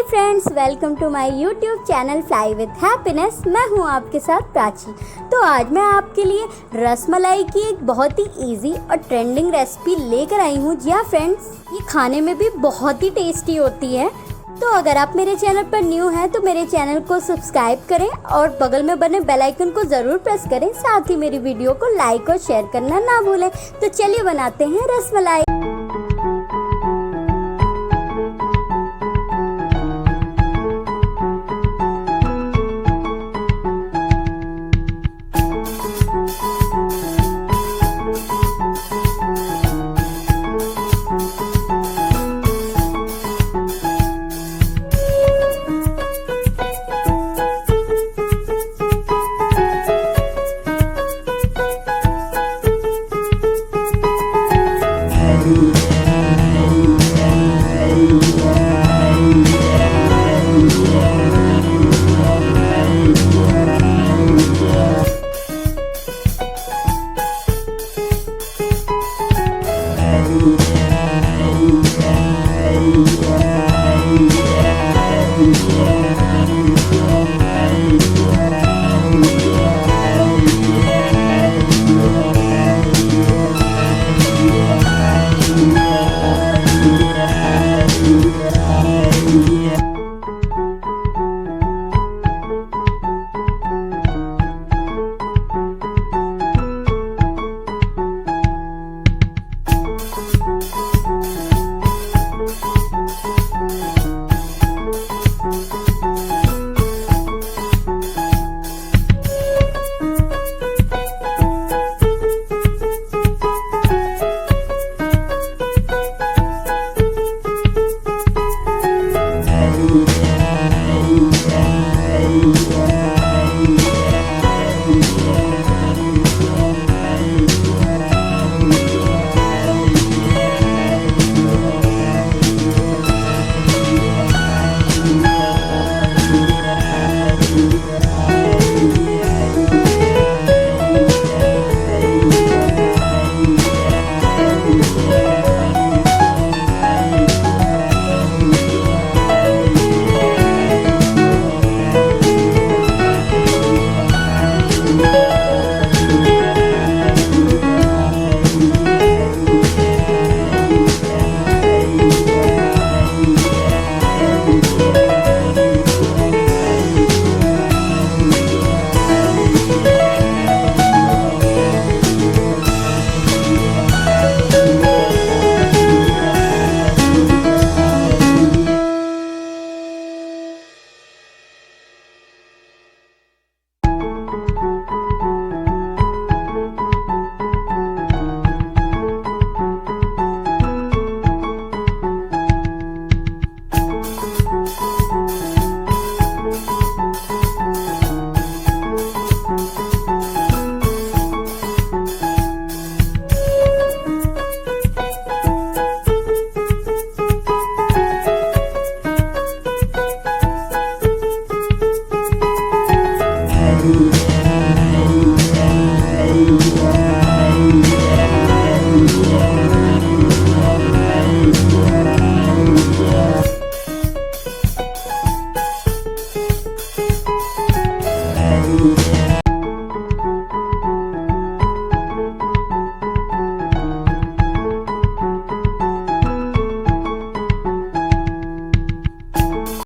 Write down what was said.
Friends, welcome to my YouTube channel fly with happiness. मैं हूं आपके साथ प्राची। तो आज मैं आपके लिए रसमलाई की एक बहुत ही इजी और ट्रेंडिंग रेसिपी लेकर आई हूं। जी हाँ फ्रेंड्स, ये खाने में भी बहुत ही टेस्टी होती है। तो अगर आप मेरे चैनल पर न्यू हैं तो मेरे चैनल को सब्सक्राइब करें और बगल में बने बेल आइकन को ज़रूर प्रेस करें। साथ ही मेरी वीडियो को लाइक और शेयर करना ना भूलें। तो चलिए बनाते हैं रसमलाई।